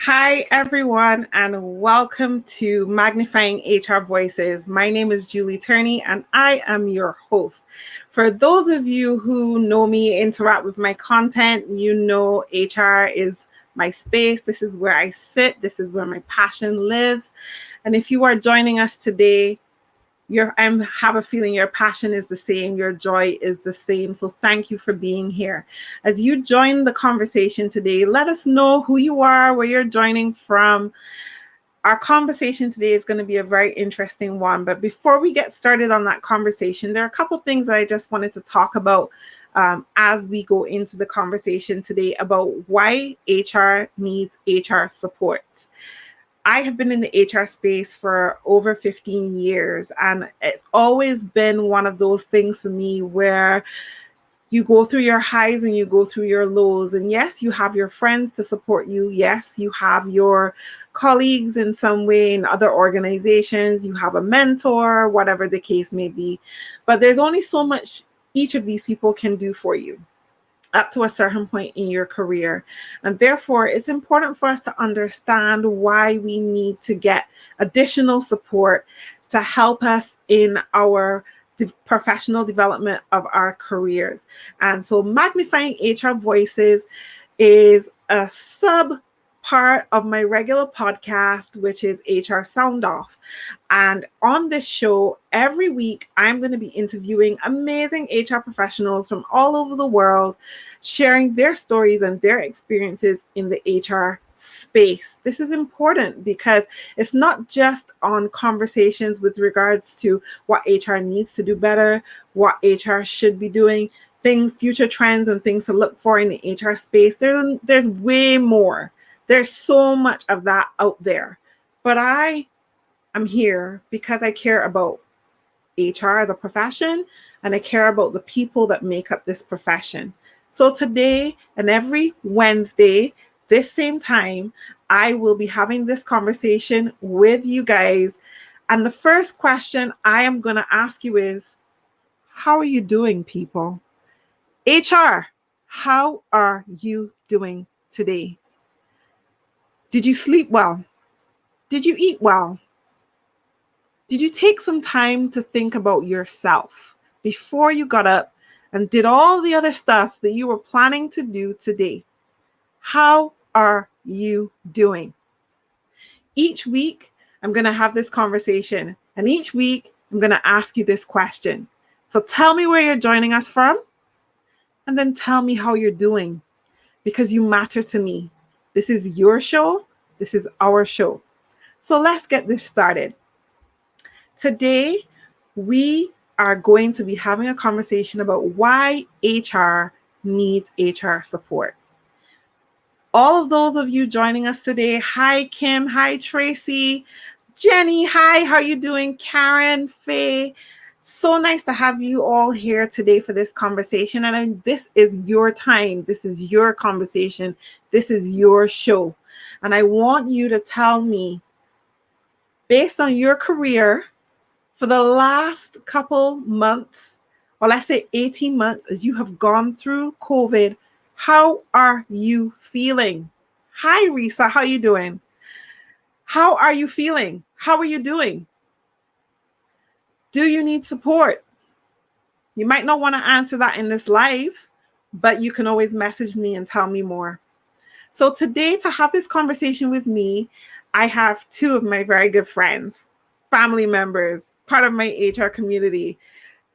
Hi, everyone, and welcome to Magnifying HR Voices. My name is Julie Turney, and I am your host. For those of you who know me, interact with my content, you know HR is my space. This is where I sit, this is where my passion lives. And if you are joining us today, I have a feeling your passion is the same, your joy is the same. So thank you for being here. As you join the conversation today, let us know who you are, where you're joining from. Our conversation today is going to be a very interesting one. But before we get started on that conversation, there are a couple things that I just wanted to talk about as we go into the conversation today about why HR needs HR support. I have been in the HR space for over 15 years, and it's always been one of those things for me where you go through your highs and you go through your lows. And yes, you have your friends to support you. Yes, you have your colleagues in some way in other organizations. You have a mentor, whatever the case may be. But there's only so much each of these people can do for you up to a certain point in your career. And therefore, it's important for us to understand why we need to get additional support to help us in our professional development of our careers. And so Magnifying HR Voices is a sub part of my regular podcast, which is HR Sound Off. And on this show, every week, I'm going to be interviewing amazing HR professionals from all over the world, sharing their stories and their experiences in the HR space. This is important because it's not just on conversations with regards to what HR needs to do better, what HR should be doing, things, future trends and things to look for in the HR space. There's way more. There's so much of that out there. But I am here because I care about HR as a profession, and I care about the people that make up this profession. So today and every Wednesday, this same time, I will be having this conversation with you guys. And the first question I am going to ask you is, how are you doing, people? HR, how are you doing today? Did you sleep well? Did you eat well? Did you take some time to think about yourself before you got up and did all the other stuff that you were planning to do today? How are you doing? Each week, I'm going to have this conversation, and each week, I'm going to ask you this question. So tell me where you're joining us from, and then tell me how you're doing, because you matter to me. This is your show. This is our show. So let's get this started. Today, we are going to be having a conversation about why HR needs HR support. All of those of you joining us today, hi Kim, hi Tracy, Jenny, hi, how are you doing? Karen, Faye, so nice to have you all here today for this conversation. And this is your time. This is your conversation. This is your show. And I want you to tell me, based on your career, for the last couple months, or let's say 18 months, as you have gone through COVID, how are you feeling? Hi, Risa, how are you doing? How are you feeling? How are you doing? Do you need support? You might not want to answer that in this live, but you can always message me and tell me more. So today, to have this conversation with me, I have two of my very good friends, family members, part of my HR community,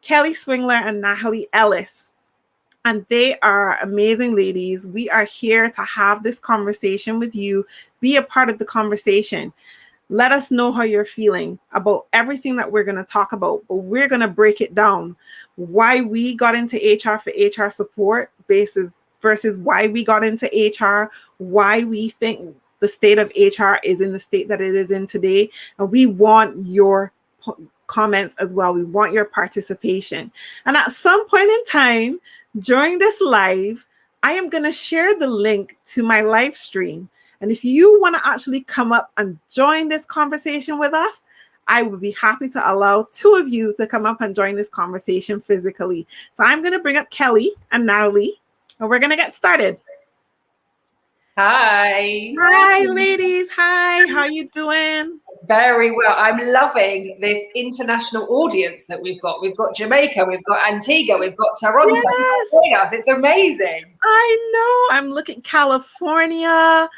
Kelly Swingler and Natalie Ellis. And they are amazing ladies. We are here to have this conversation with you. Be a part of the conversation. Let us know how you're feeling about everything that we're going to talk about, but we're going to break it down. Why we got into HR for HR support basis versus why we got into HR, why we think the state of HR is in the state that it is in today. And we want your comments as well. We want your participation. And at some point in time during this live, I am going to share the link to my live stream. And if you want to actually come up and join this conversation with us, I would be happy to allow two of you to come up and join this conversation physically. So I'm going to bring up Kelly and Natalie, and we're going to get started. Hi. Hi, ladies. Hi, how you doing? Very well. I'm loving this international audience that we've got. We've got Jamaica, we've got Antigua, we've got Toronto, Yes, Barbados. It's amazing. I know. I'm looking California,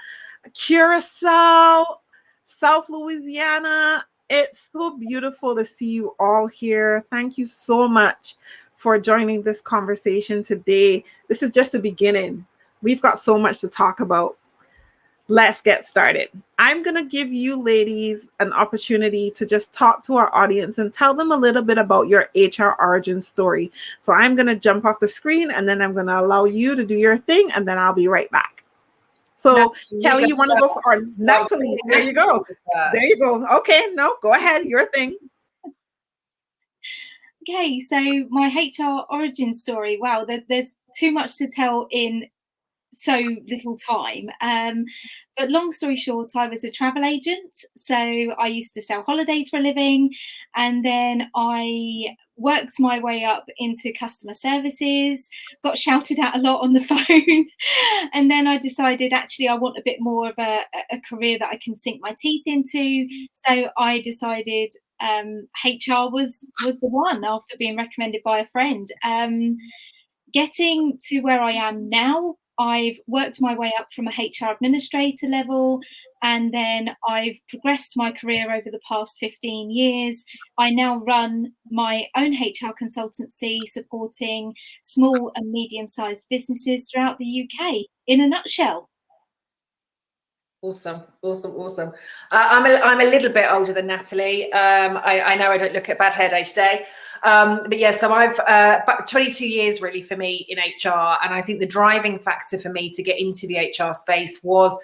Curacao, South Louisiana. It's so beautiful to see you all here. Thank you so much for joining this conversation today. This is just the beginning. We've got so much to talk about. Let's get started. I'm going to give you ladies an opportunity to just talk to our audience and tell them a little bit about your HR origin story. So I'm going to jump off the screen and then I'm going to allow you to do your thing and then I'll be right back. So Kelly, you want to go for, or Natalie, there you go. There you go. Okay, no, go ahead, your thing. Okay, so my HR origin story, wow, there's too much to tell in so little time. But long story short, I was a travel agent. So I used to sell holidays for a living. And then I worked my way up into customer services, got shouted at a lot on the phone. And then I decided actually I want a bit more of a career that I can sink my teeth into. So I decided HR was the one after being recommended by a friend. Getting to where I am now, I've worked my way up from a HR administrator level, and then I've progressed my career over the past 15 years. I now run my own HR consultancy supporting small and medium-sized businesses throughout the UK, in a nutshell. Awesome. I'm a little bit older than Natalie. I know I don't look at bad hair day to day. But yeah, so I've 22 years really for me in HR. And I think the driving factor for me to get into the HR space was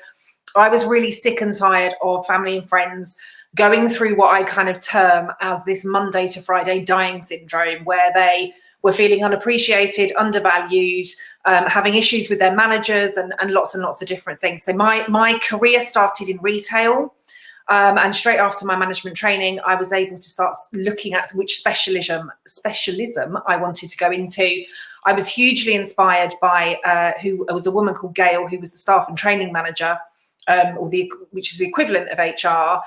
I was really sick and tired of family and friends going through what I kind of term as this Monday to Friday dying syndrome, where they were feeling unappreciated, undervalued, having issues with their managers and lots of different things. So my career started in retail. And straight after my management training, I was able to start looking at which specialism I wanted to go into. I was hugely inspired by who was a woman called Gail, who was the staff and training manager, which is the equivalent of HR.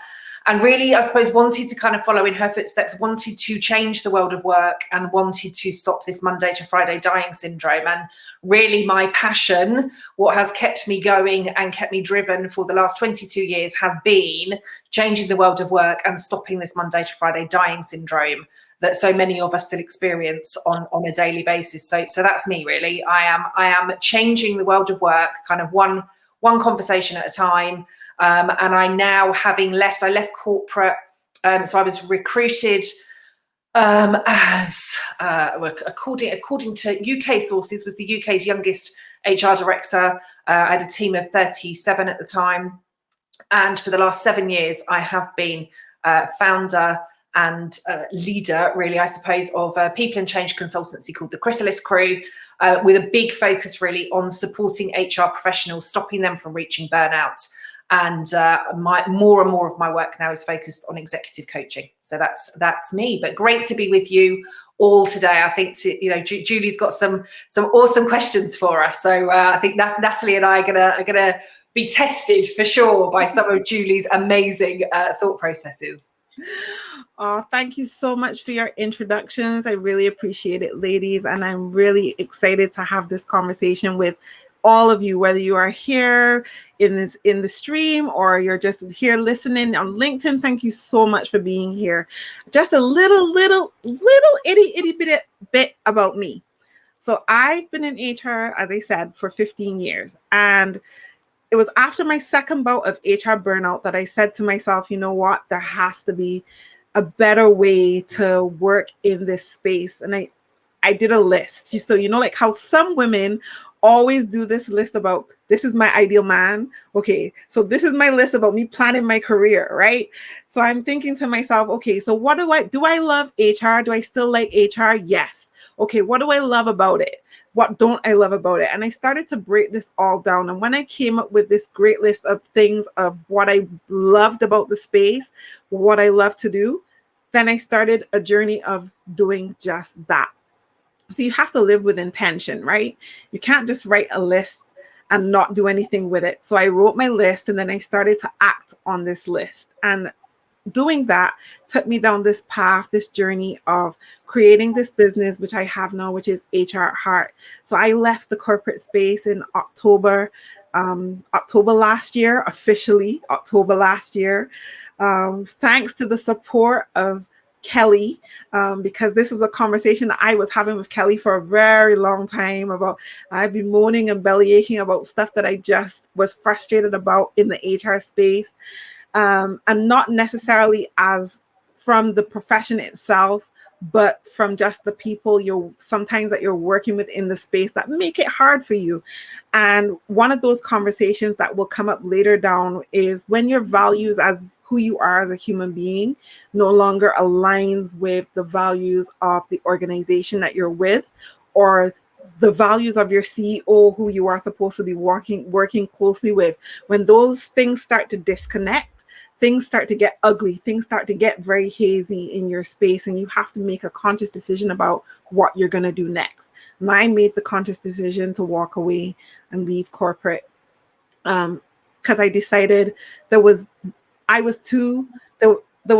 And really, I suppose, wanted to kind of follow in her footsteps, wanted to change the world of work and wanted to stop this Monday to Friday dying syndrome. And really my passion, what has kept me going and kept me driven for the last 22 years has been changing the world of work and stopping this Monday to Friday dying syndrome that so many of us still experience on a daily basis. So that's me really. I am changing the world of work kind of one conversation at a time. And I now, having left corporate, so I was recruited as, according to UK sources, was the UK's youngest HR director. I had a team of 37 at the time. And for the last 7 years, I have been founder and leader, really, I suppose, of a people and change consultancy called the Chrysalis Crew, with a big focus really on supporting HR professionals, stopping them from reaching burnout. And more and more of my work now is focused on executive coaching. So that's me. But great to be with you all today. I think Julie's got some awesome questions for us. So I think Natalie and I are gonna be tested for sure by some of Julie's amazing thought processes. Oh, thank you so much for your introductions. I really appreciate it, ladies. And I'm really excited to have this conversation with all of you, whether you are here in the stream or you're just here listening on LinkedIn. Thank you so much for being here. Just a little itty bit about me. So I've been in HR, as I said, for 15 years. And it was after my second bout of HR burnout that I said to myself, you know what, there has to be a better way to work in this space. And I did a list. So, like how some women always do this list about, this is my ideal man. Okay, so this is my list about me planning my career, right? So I'm thinking to myself, okay, so what do I love HR? Do I still like HR? Yes. Okay, what do I love about it? What don't I love about it? And I started to break this all down. And when I came up with this great list of things of what I loved about the space, what I love to do, then I started a journey of doing just that. So you have to live with intention, right? You can't just write a list and not do anything with it. So I wrote my list and then I started to act on this list. And doing that took me down this path, this journey of creating this business, which I have now, which is HR at Heart. So I left the corporate space in October last year, officially October last year, thanks to the support of Kelly, because this was a conversation that I was having with Kelly for a very long time about. I've been moaning and belly aching about stuff that I just was frustrated about in the HR space, and not necessarily as from the profession itself, but from just the people that you're working with in the space that make it hard for you. And one of those conversations that will come up later down is when your values as who you are as a human being no longer aligns with the values of the organization that you're with, or the values of your CEO who you are supposed to be working closely with. When those things start to disconnect, things start to get ugly, things start to get very hazy in your space, and you have to make a conscious decision about what you're going to do next. And I made the conscious decision to walk away and leave corporate, because I decided there was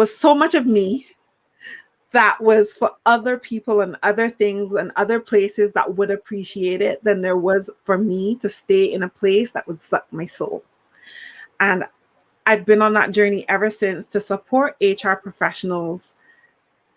so much of me that was for other people and other things and other places that would appreciate it than there was for me to stay in a place that would suck my soul. And I've been on that journey ever since to support HR professionals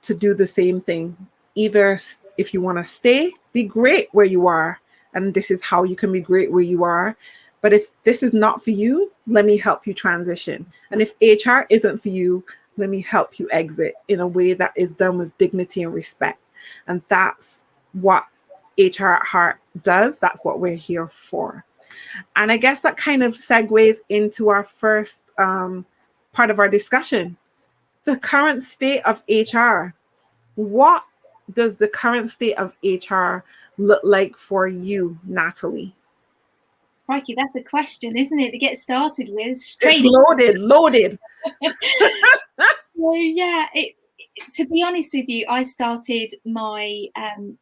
to do the same thing. Either if you want to stay, be great where you are, and this is how you can be great where you are. But if this is not for you, let me help you transition. And if HR isn't for you, let me help you exit in a way that is done with dignity and respect. And that's what HR at Heart does. That's what we're here for. And I guess that kind of segues into our first part of our discussion, the current state of HR. What does the current state of HR look like for you, Natalie? Crikey, that's a question, isn't it, to get started with? Straight. It's loaded. Well, yeah, to be honest with you, I started my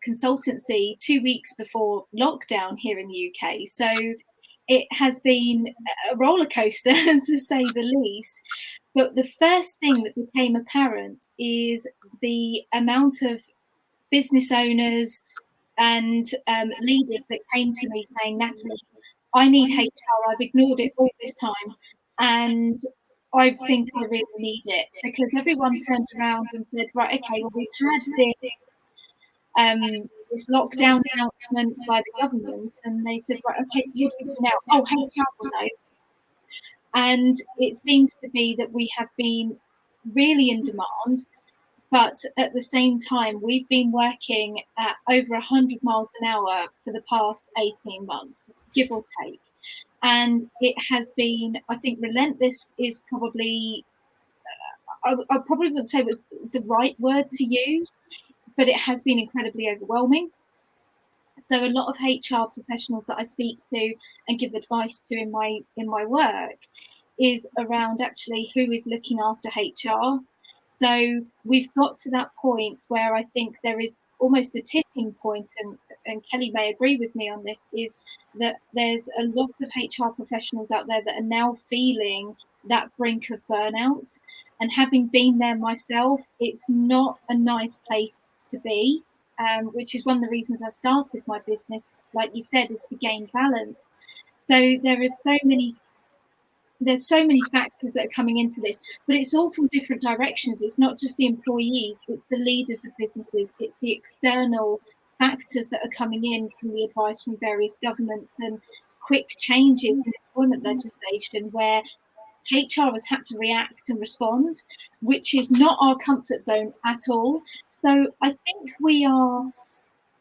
consultancy 2 weeks before lockdown here in the UK. So it has been a roller coaster, to say the least. But the first thing that became apparent is the amount of business owners and leaders that came to me saying, Natalie, I need HR. I've ignored it all this time, and I think I really need it, because everyone turned around and said, right, okay, well, we've had this lockdown announcement by the government, and they said, right, okay, so what do we do now? Oh, HR will know. And it seems to be that we have been really in demand, but at the same time, we've been working at over 100 miles an hour for the past 18 months, give or take. And it has been, I think, relentless is probably, I probably wouldn't say it was the right word to use, but it has been incredibly overwhelming. So a lot of HR professionals that I speak to and give advice to in my work is around actually who is looking after HR. So we've got to that point where I think there is almost a tipping point, and Kelly may agree with me on this, is that there's a lot of HR professionals out there that are now feeling that brink of burnout. And having been there myself, it's not a nice place to be, which is one of the reasons I started my business, like you said, is to gain balance. So there's so many factors that are coming into this, but it's all from different directions. It's not just the employees, it's the leaders of businesses, it's the external factors that are coming in from the advice from various governments and quick changes in employment legislation where HR has had to react and respond, which is not our comfort zone at all. So I think we are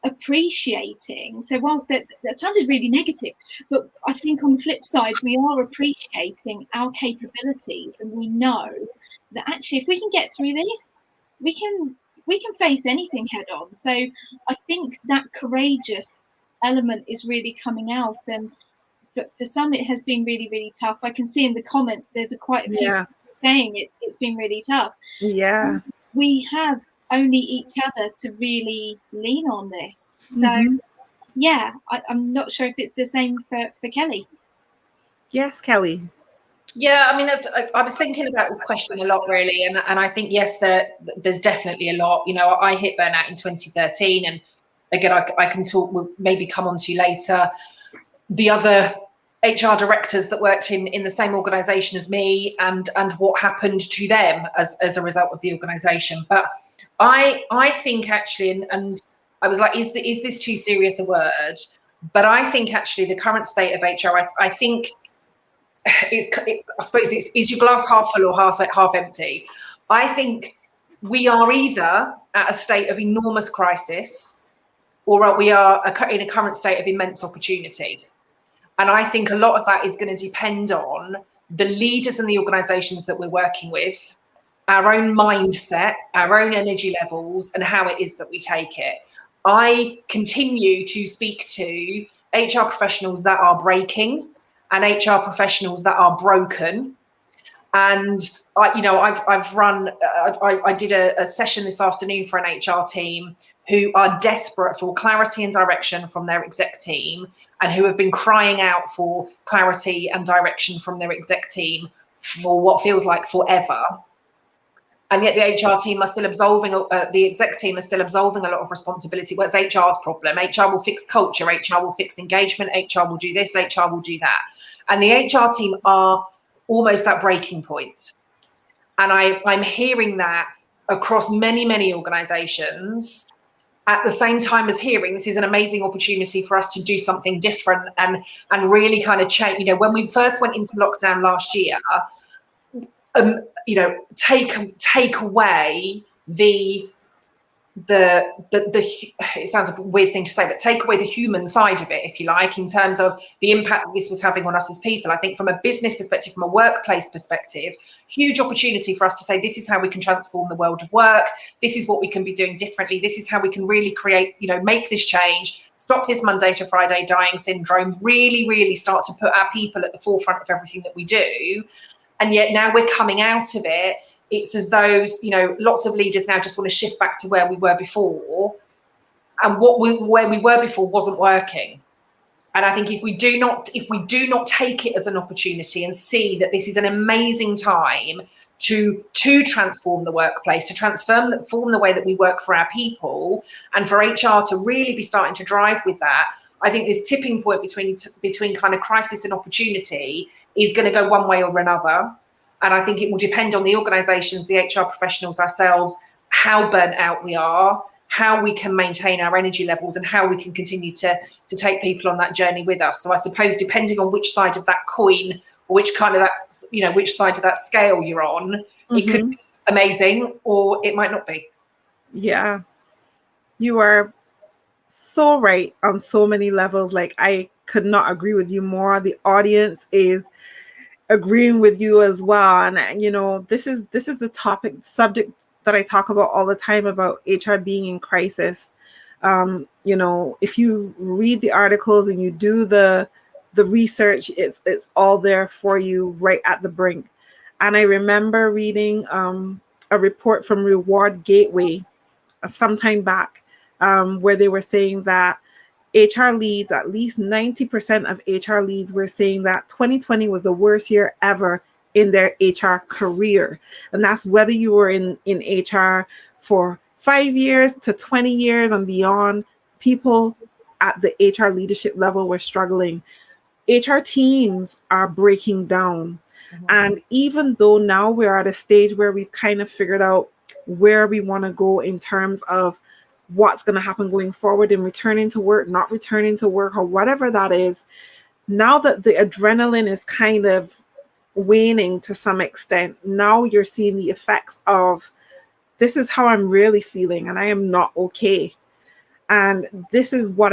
appreciating, so whilst that sounded really negative, but I think on the flip side, we are appreciating our capabilities, and we know that actually if we can get through this, we can face anything head on. So I think that courageous element is really coming out, and for some it has been really, really tough. I can see in the comments there's quite a few people saying it's been really tough. Yeah. We have only each other to really lean on this. So yeah, I'm not sure if it's the same for Kelly. Yes, Kelly. Yeah, I mean, I was thinking about this question a lot, really, and I think yes, there's definitely a lot. You know, I hit burnout in 2013, and again, I can talk. We'll maybe come on to later. The other HR directors that worked in the same organisation as me, and what happened to them as a result of the organisation. But I think actually, and I was like, is this too serious a word? But I think actually the current state of HR, I think. I suppose is your glass half full or half empty? I think we are either at a state of enormous crisis, or we are in a current state of immense opportunity. And I think a lot of that is going to depend on the leaders and the organisations that we're working with, our own mindset, our own energy levels, and how it is that we take it. I continue to speak to HR professionals that are breaking and HR professionals that are broken. And I've run. I did a session this afternoon for an HR team who are desperate for clarity and direction from their exec team, and who have been crying out for clarity and direction from their exec team for what feels like forever. And yet the HR team are still absolving, the exec team are still absolving a lot of responsibility. Well, it's HR's problem. HR will fix culture. HR will fix engagement. HR will do this. HR will do that. And the HR team are almost at breaking point. And I'm hearing that across many, many organizations at the same time as hearing this is an amazing opportunity for us to do something different and really kind of change. You know, when we first went into lockdown last year, take away the it sounds a weird thing to say, but take away the human side of it, if you like, in terms of the impact that this was having on us as people. I think from a business perspective, from a workplace perspective, huge opportunity for us to say, this is how we can transform the world of work. This is what we can be doing differently. This is how we can really create, make this change, stop this Monday to Friday dying syndrome, really, really start to put our people at the forefront of everything that we do. And yet now we're coming out of it. It's as though, lots of leaders now just want to shift back to where we were before. And where we were before wasn't working. And I think if we do not take it as an opportunity and see that this is an amazing time to transform the workplace, to transform the way that we work for our people, and for HR to really be starting to drive with that, I think this tipping point between kind of crisis and opportunity is going to go one way or another. And I think it will depend on the organisations, the HR professionals, ourselves, how burnt out we are, how we can maintain our energy levels, and how we can continue to take people on that journey with us. So I suppose depending on which side of that coin, or which kind of that, which side of that scale you're on, it could be amazing or it might not be. Yeah, you are so right on so many levels. Like, I could not agree with you more. The audience is agreeing with you as well. And this is the subject that I talk about all the time, about HR being in crisis. If you read the articles and you do the research, it's all there for you right at the brink. And I remember reading a report from Reward Gateway some time back, where they were saying that HR leads, at least 90% of HR leads were saying that 2020 was the worst year ever in their HR career. And that's whether you were in HR for 5 years to 20 years and beyond. People at the HR leadership level were struggling. HR teams are breaking down. And even though now we're at a stage where we've kind of figured out where we want to go in terms of what's going to happen going forward in returning to work, not returning to work, or whatever that is, now that the adrenaline is kind of waning to some extent, now you're seeing the effects of, this is how I'm really feeling and I am not okay. And this is what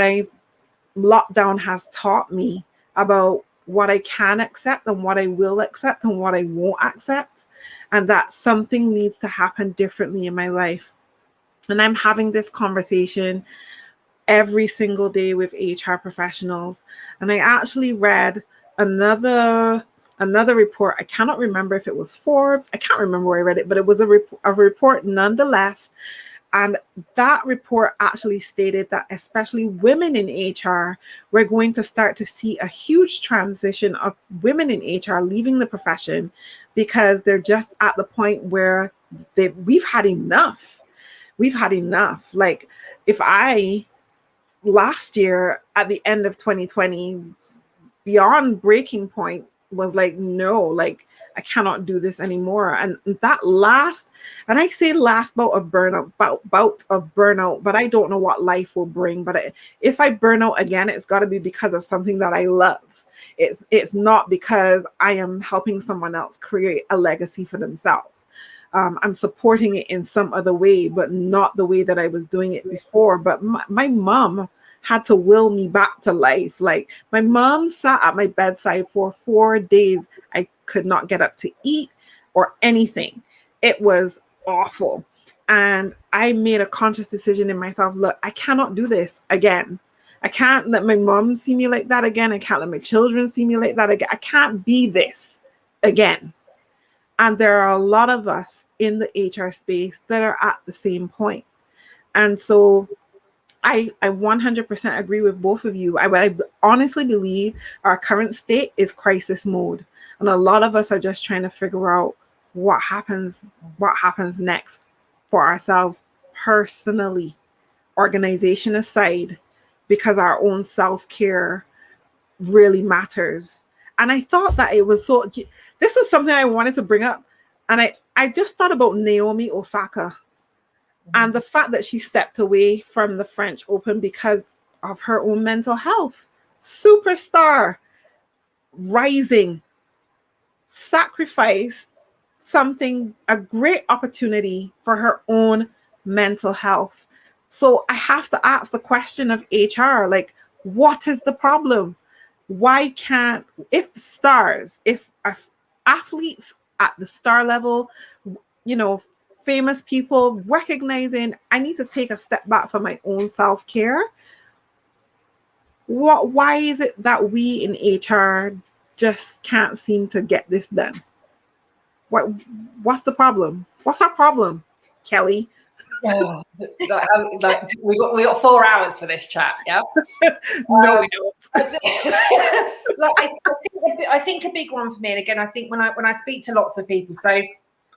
lockdown has taught me about what I can accept and what I will accept and what I won't accept. And that something needs to happen differently in my life. And I'm having this conversation every single day with HR professionals. And I actually read another report. I cannot remember if it was Forbes. I can't remember where I read it, but it was a report nonetheless. And that report actually stated that especially women in HR, we're going to start to see a huge transition of women in HR leaving the profession because they're just at the point where we've had enough. We've had enough. Like if I last year at the end of 2020, beyond breaking point, was like, no, like I cannot do this anymore. And that last, and I say last bout of burnout, but I don't know what life will bring. But if I burn out again, it's got to be because of something that I love. It's not because I am helping someone else create a legacy for themselves. I'm supporting it in some other way, but not the way that I was doing it before. But my mom had to will me back to life. Like my mom sat at my bedside for 4 days. I could not get up to eat or anything. It was awful. And I made a conscious decision in myself, look, I cannot do this again. I can't let my mom see me like that again. I can't let my children see me like that again. I can't be this again. And there are a lot of us in the HR space that are at the same point. And so I 100% agree with both of you. I honestly believe our current state is crisis mode. And a lot of us are just trying to figure out what happens next for ourselves personally, organization aside, because our own self-care really matters. And I thought that it was so, this is something I wanted to bring up. And I just thought about Naomi Osaka and the fact that she stepped away from the French Open because of her own mental health. Superstar, rising, sacrificed something, a great opportunity for her own mental health. So I have to ask the question of HR, like, what is the problem? Why can't, if athletes at the star level, famous people recognizing I need to take a step back for my own self-care, why is it that we in HR just can't seem to get this done? What's the problem? What's our problem, Kelly? Oh, like we got 4 hours for this chat, yeah. No, we don't. I think a big one for me, and again, I think when I speak to lots of people, so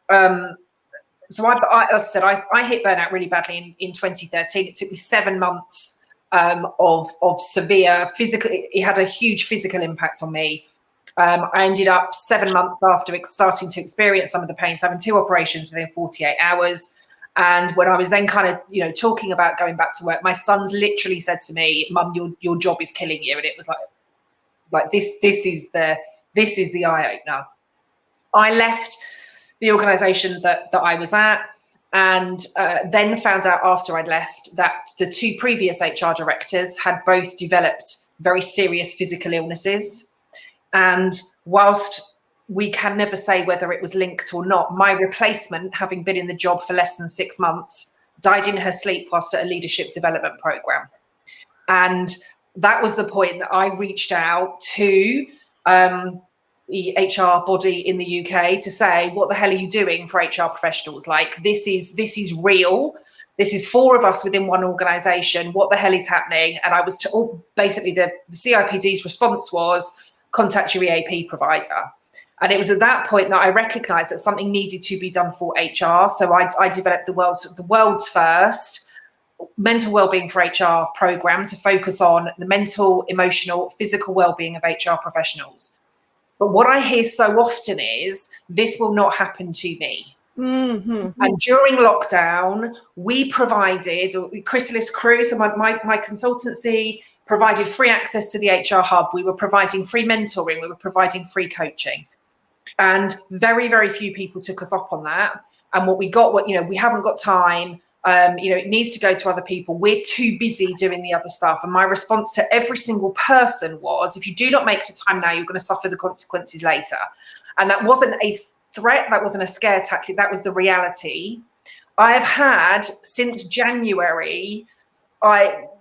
as I said, I hit burnout really badly in 2013. It took me 7 months of severe physical. It had a huge physical impact on me. I ended up 7 months after starting to experience some of the pains, having 2 operations within 48 hours. And when I was then kind of, talking about going back to work, my sons literally said to me, "Mum, your job is killing you." And it was like this is the eye opener. I left the organisation that I was at, and then found out after I'd left that the 2 previous HR directors had both developed very serious physical illnesses. And whilst we can never say whether it was linked or not, my replacement, having been in the job for less than 6 months, died in her sleep whilst at a leadership development program. And that was the point that I reached out to the HR body in the UK to say, what the hell are you doing for HR professionals? Like, this is real. This is 4 of us within one organisation. What the hell is happening? And I was basically the CIPD's response was, contact your EAP provider. And it was at that point that I recognised that something needed to be done for HR. So I developed the world's first mental wellbeing for HR program to focus on the mental, emotional, physical wellbeing of HR professionals. But what I hear so often is, this will not happen to me. Mm-hmm. And during lockdown, we provided, Chrysalis Crew, so my consultancy provided free access to the HR hub. We were providing free mentoring. We were providing free coaching. And very, very few people took us up on that. And what we got, we haven't got time. It needs to go to other people. We're too busy doing the other stuff. And my response to every single person was, if you do not make the time now, you're going to suffer the consequences later. And that wasn't a threat. That wasn't a scare tactic. That was the reality. I have had since January,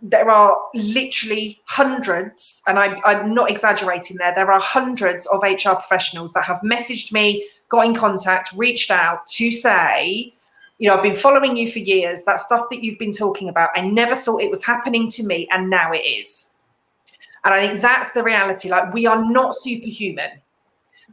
there are literally hundreds, and I'm not exaggerating there are hundreds of HR professionals that have messaged me, got in contact, reached out to say, You know, I've been following you for years. That stuff that you've been talking about, I never thought it was happening to me, and now it is. And I think that's the reality. Like, we are not superhuman.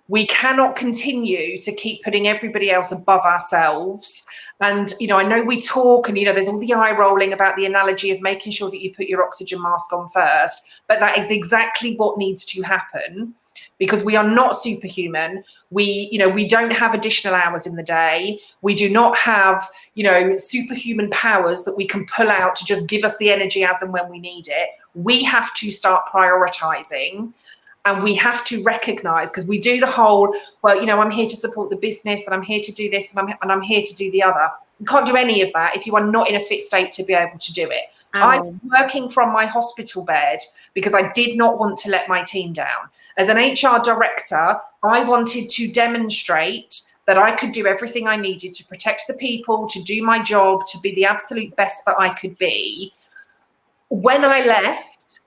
We cannot continue to keep putting everybody else above ourselves. And, you know, I know we talk and, you know, there's all the eye rolling about the analogy of making sure that you put your oxygen mask on first, but that is exactly what needs to happen, because we are not superhuman. We, you know, we don't have additional hours in the day. We do not have, you know, superhuman powers that we can pull out to just give us the energy as and when we need it. We have to start prioritizing. And we have to recognize, because we do the whole, well, you know, I'm here to support the business and I'm here to do this and I'm here to do the other. You can't do any of that if you are not in a fit state to be able to do it. I'm working from my hospital bed because I did not want to let my team down. As an HR director, I wanted to demonstrate that I could do everything I needed to protect the people, to do my job, to be the absolute best that I could be. When I left,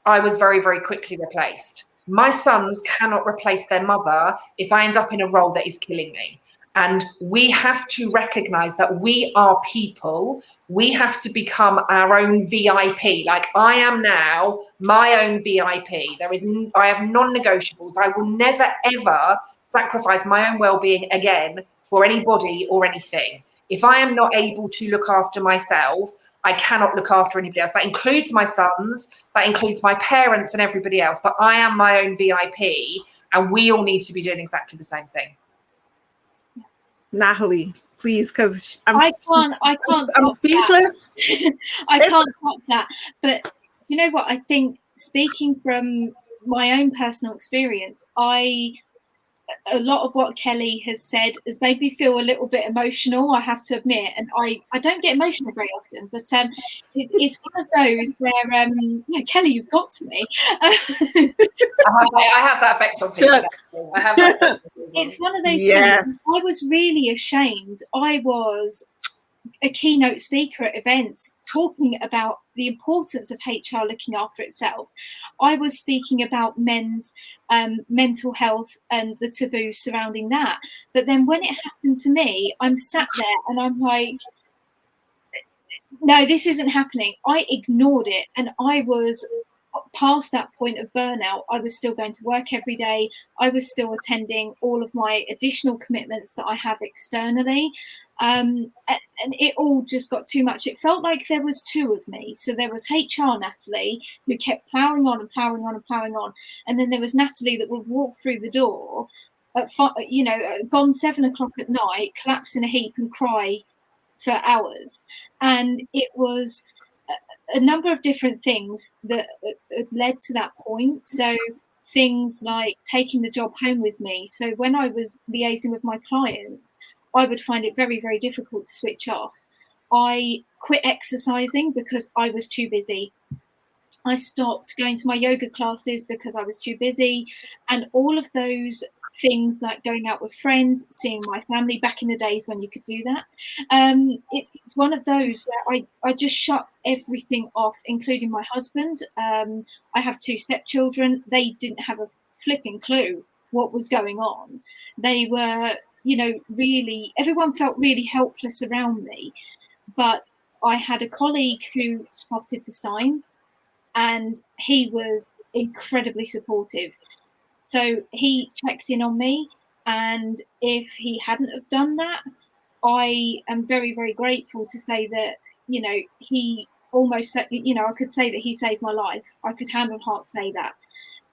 I was very, very quickly replaced. My sons cannot replace their mother if I end up in a role that is killing me. And we have to recognize that we are people. We have to become our own VIP. Like, I am now my own VIP. I have non-negotiables. I will never, ever sacrifice my own well-being again for anybody or anything. If I am not able to look after myself, I cannot look after anybody else. That includes my sons, that includes my parents and everybody else. But I am my own VIP, and we all need to be doing exactly the same thing. Natalie, please, because I can't. I'm speechless. I can't top that. But you know what? I think, speaking from my own personal experience, a lot of what Kelly has said has made me feel a little bit emotional, I have to admit. And I don't get emotional very often, but it's one of those where, yeah, Kelly, you've got to me. I have that effect on people. I have that. It's one of those things. I was really ashamed. I was a keynote speaker at events talking about the importance of HR looking after itself. I was speaking about men's mental health and the taboo surrounding that. But then when it happened to me, I'm sat there and I'm like, no, this isn't happening. I ignored it, and I was past that point of burnout. I was still going to work every day. I was still attending all of my additional commitments that I have externally. And it all just got too much. It felt like there was two of me. So there was HR Natalie, who kept ploughing on and ploughing on and ploughing on. And then there was Natalie that would walk through the door at, you know, gone 7 o'clock at night, collapse in a heap and cry for hours. And it was a number of different things that led to that point. So things like taking the job home with me. So when I was liaising with my clients, I would find it very, very difficult to switch off. I quit exercising because I was too busy. I stopped going to my yoga classes because I was too busy. And all of those things, like going out with friends, seeing my family back in the days when you could do that. It's one of those where I just shut everything off, including my husband. I have 2 stepchildren. They didn't have a flipping clue what was going on. They were, you know, really, everyone felt really helpless around me. But I had a colleague who spotted the signs, and he was incredibly supportive. So he checked in on me, and if he hadn't have done that, I am very, very grateful to say that, you know, he almost, you know, I could say that he saved my life. I could hand on heart say that.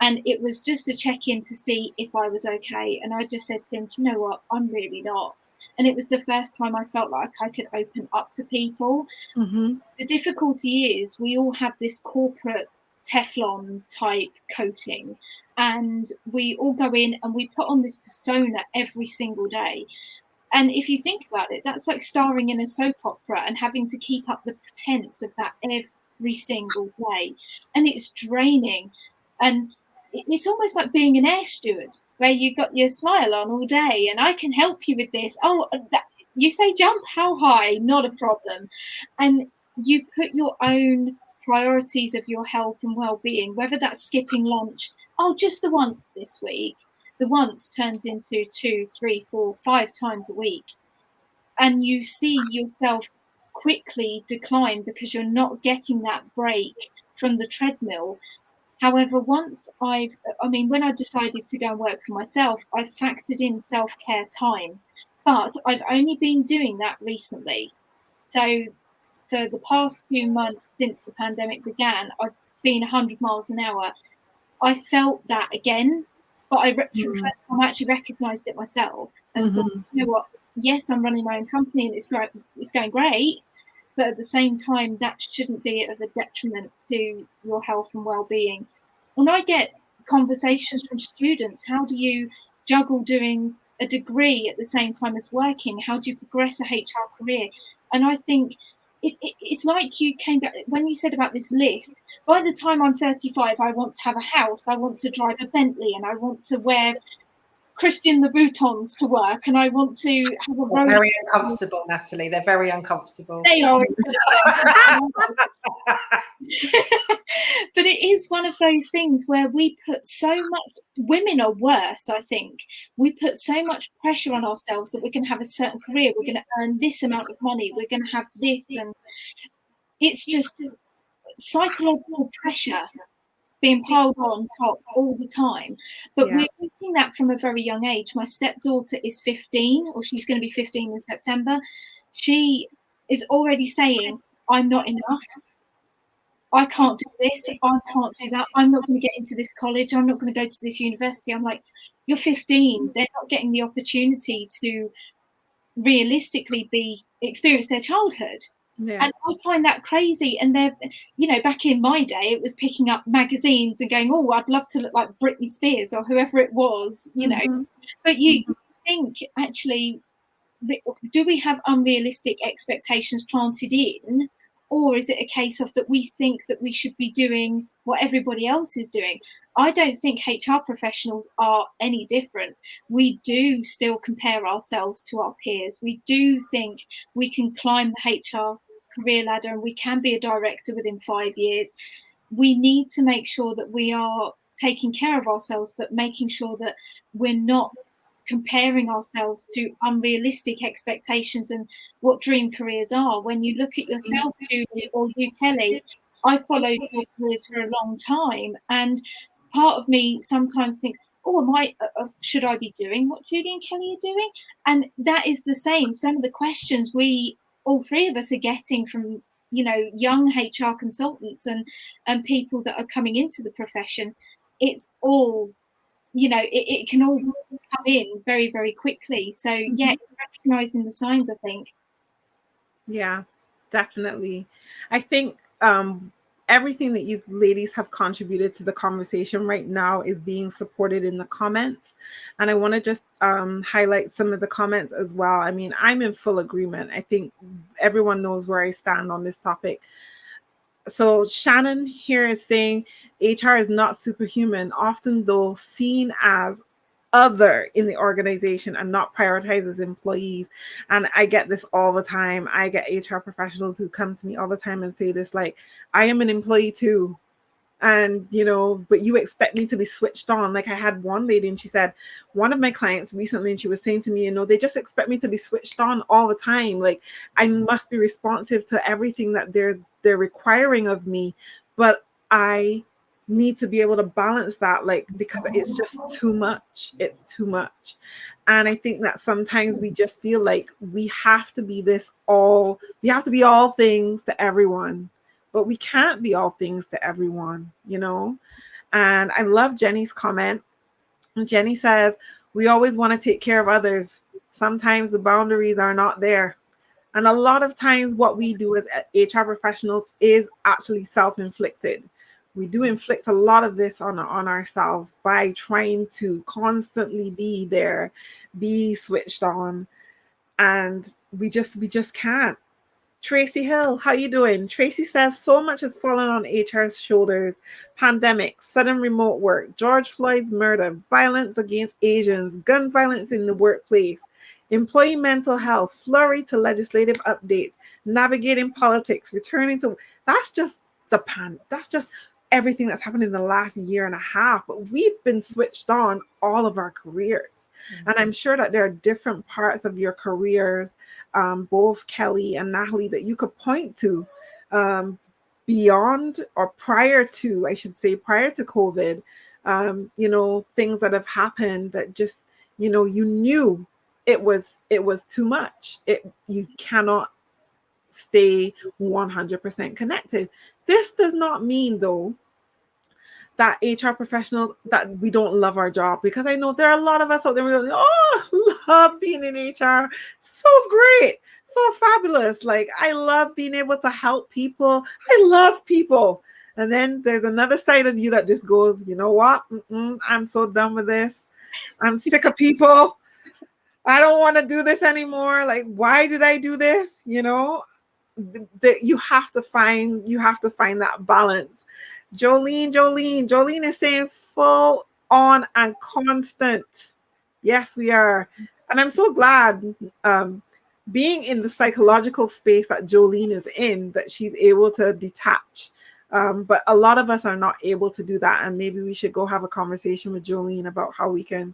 And it was just a check-in to see if I was okay. And I just said to him, do you know what? I'm really not. And it was the first time I felt like I could open up to people. Mm-hmm. The difficulty is we all have this corporate Teflon type coating, and we all go in and we put on this persona every single day. And if you think about it, that's like starring in a soap opera and having to keep up the pretense of that every single day. And it's draining. And it's almost like being an air steward, where you got your smile on all day and I can help you with this. Oh, you say jump, how high? Not a problem. And you put your own priorities of your health and well-being, whether that's skipping lunch, oh, just the once this week. The once turns into 2, 3, 4, 5 times a week. and you see yourself quickly decline because you're not getting that break from the treadmill. However, when I decided to go and work for myself, I factored in self-care time, but I've only been doing that recently. So for the past few months since the pandemic began, I've been 100 miles an hour. I felt that again, but for the first time I actually recognised it myself and thought, you know what? Yes, I'm running my own company and it's going great, but at the same time, that shouldn't be of a detriment to your health and well-being. And I get conversations from students: how do you juggle doing a degree at the same time as working? How do you progress a HR career? And I think it's like you came back when you said about this list. By the time I'm 35, I want to have a house, I want to drive a Bentley, and I want to wear Christian Louboutins to work, and I want to have a They're very uncomfortable, Natalie. They're very uncomfortable. They are. But it is one of those things where we put so much, women are worse, I think. We put so much pressure on ourselves that we're going to have a certain career, we're going to earn this amount of money, we're going to have this, and it's just psychological pressure being piled on top all the time. But we're getting that from a very young age. My stepdaughter is 15, or she's going to be 15 in September. She is already saying, I'm not enough. I can't do this. I can't do that. I'm not going to get into this college. I'm not going to go to this university. I'm like, you're 15. They're not getting the opportunity to realistically experience their childhood. Yeah. And I find that crazy. And they're, back in my day, it was picking up magazines and going, oh, I'd love to look like Britney Spears or whoever it was, But you think, actually, do we have unrealistic expectations planted in? Or is it a case of that we think that we should be doing what everybody else is doing? I don't think HR professionals are any different. We do still compare ourselves to our peers. We do think we can climb the HR career ladder and we can be a director within 5 years. We need to make sure that we are taking care of ourselves, but making sure that we're not comparing ourselves to unrealistic expectations and what dream careers are. When you look at yourself, Julie, or you, Kelly, I followed your careers for a long time, and part of me sometimes thinks, oh, should I be doing what Julie and Kelly are doing? And that is the same. Some of the questions all three of us are getting from young HR consultants and people that are coming into the profession, it's all it can all come in very, very quickly. So it's recognizing the signs, I think. Yeah, definitely. I think everything that you ladies have contributed to the conversation right now is being supported in the comments. And I want to just highlight some of the comments as well. I mean, I'm in full agreement. I think everyone knows where I stand on this topic. So Shannon here is saying HR is not superhuman, often though seen as other in the organization and not prioritized as employees. And I get this all the time. I get HR professionals who come to me all the time and say this, like, I am an employee too. And, but you expect me to be switched on. Like, I had one lady and she said, one of my clients recently, and she was saying to me, they just expect me to be switched on all the time. Like, I must be responsive to everything that they're requiring of me. But I need to be able to balance that, like, because it's just too much. It's too much. And I think that sometimes we just feel like we have to be all things to everyone. But we can't be all things to everyone, And I love Jenny's comment. Jenny says, we always want to take care of others. Sometimes the boundaries are not there. And a lot of times what we do as HR professionals is actually self-inflicted. We do inflict a lot of this on ourselves by trying to constantly be there, be switched on. And we just can't. Tracy Hill, how you doing? Tracy says, so much has fallen on HR's shoulders. Pandemic, sudden remote work, George Floyd's murder, violence against Asians, gun violence in the workplace, employee mental health, flurry to legislative updates, navigating politics, returning to, that's just everything that's happened in the last year and a half, but we've been switched on all of our careers. Mm-hmm. And I'm sure that there are different parts of your careers, both Kelly and Natalie, that you could point to beyond or prior to, I should say, prior to COVID, you know, things that have happened that just, you know, you knew it was too much. You cannot stay 100% connected. This does not mean, though, that HR professionals, that we don't love our job, because I know there are a lot of us out there who are like, oh, love being in HR, so great, so fabulous. Like, I love being able to help people. I love people. And then there's another side of you that just goes, you know what? I'm so done with this. I'm sick of people. I don't want to do this anymore. Like, why did I do this? You know, that you have to find that balance. Jolene is saying full on and constant. Yes, we are. And I'm so glad being in the psychological space that Jolene is in, that she's able to detach. But a lot of us are not able to do that. And maybe we should go have a conversation with Jolene about how we can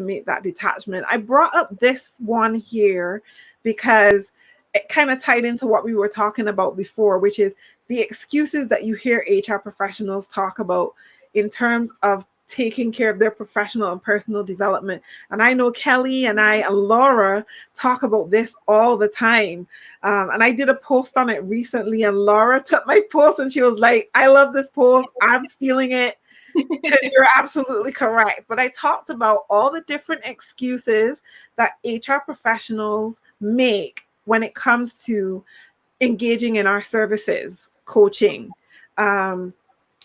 make that detachment. I brought up this one here because it kind of tied into what we were talking about before, which is the excuses that you hear HR professionals talk about in terms of taking care of their professional and personal development. And I know Kelly and I and Laura talk about this all the time. And I did a post on it recently, and Laura took my post and she was like, I love this post. I'm stealing it. Because you're absolutely correct. But I talked about all the different excuses that HR professionals make when it comes to engaging in our services, coaching. And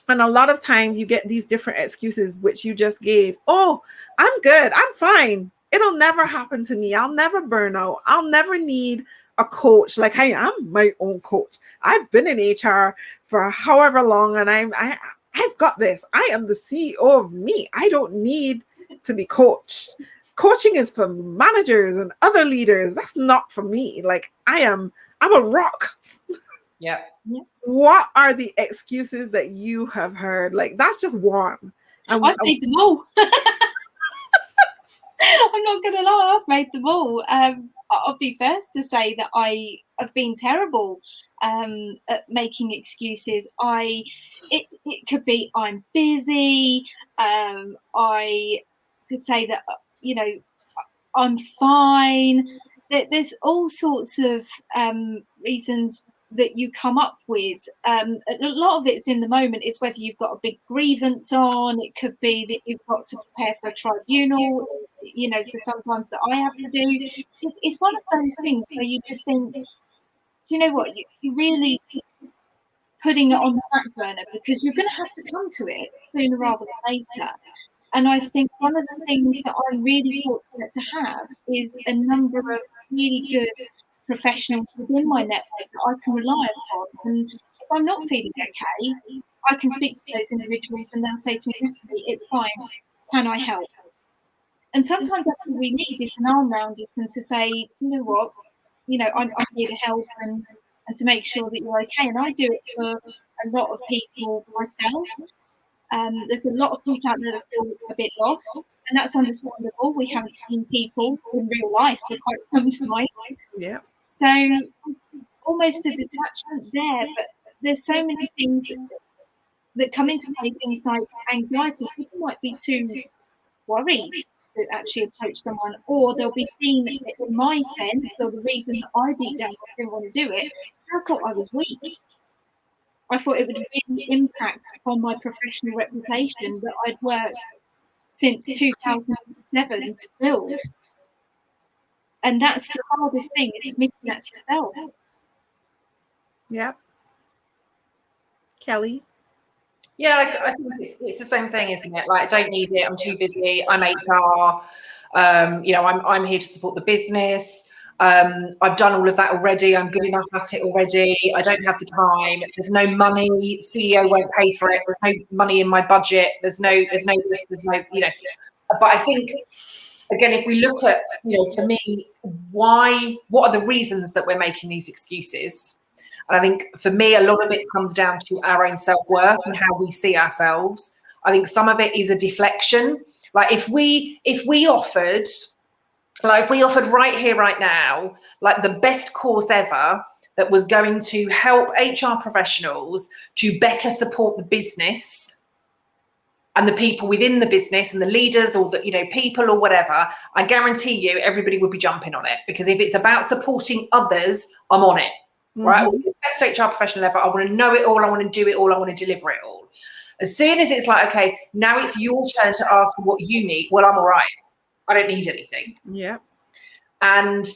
a lot of times you get these different excuses, which you just gave. Oh, I'm good. I'm fine. It'll never happen to me. I'll never burn out. I'll never need a coach. Like, I am my own coach. I've been in HR for however long, and I've got this. I am the CEO of me. I don't need to be coached. Coaching is for managers and other leaders. That's not for me. Like, I'm a rock. Yeah. What are the excuses that you have heard? Like, that's just one. I've made them all. I'm not going to lie, I've made them all. I'll be first to say that I have been terrible at making excuses. It could be I'm busy. I could say that, you know, I'm fine. There's all sorts of reasons that you come up with. A lot of it's in the moment. It's whether you've got a big grievance on. It could be that you've got to prepare for a tribunal, you know, for sometimes that I have to do. It's one of those things where you just think, do you know what, you really just putting it on the back burner, because you're going to have to come to it sooner rather than later. And I think one of the things that I'm really fortunate to have is a number of really good professionals within my network that I can rely upon. And if I'm not feeling okay, I can speak to those individuals and they'll say to me, Natalie, it's fine, can I help? And sometimes that's what we need, is an arm round us and to say, you know what, you know, I'm here to help and to make sure that you're okay. And I do it for a lot of people myself. There's a lot of people out there that feel a bit lost, and that's understandable. We haven't seen people in real life for quite some time. Yeah. So almost a detachment there, but there's so many things that come into play. Things like anxiety. People might be too worried to actually approach someone, or they'll be seen in my sense, or the reason that I deep down didn't want to do it. I thought I was weak. I thought it would really impact upon my professional reputation that I'd worked since 2007 to build. And that's the hardest thing, is admitting that to yourself. Yeah. Kelly? Yeah, I think it's the same thing, isn't it? Like, I don't need it. I'm too busy. I'm HR. You know, I'm here to support the business. I've done all of that already. I'm good enough at it already. I don't have the time. There's no money. CEO won't pay for it. There's no money in my budget. There's no risk. There's no, you know. But I think, again, if we look at, you know, for me, what are the reasons that we're making these excuses? And I think for me, a lot of it comes down to our own self-worth and how we see ourselves. I think some of it is a deflection. Like if we offered right here, right now, like the best course ever that was going to help HR professionals to better support the business and the people within the business and the leaders or the, you know, people or whatever, I guarantee you everybody would be jumping on it, because if it's about supporting others, I'm on it, right? The best HR professional ever. I want to know it all. I want to do it all. I want to deliver it all. As soon as it's like, okay, now it's your turn to ask for what you need. Well, I'm all right. I don't need anything. Yeah. And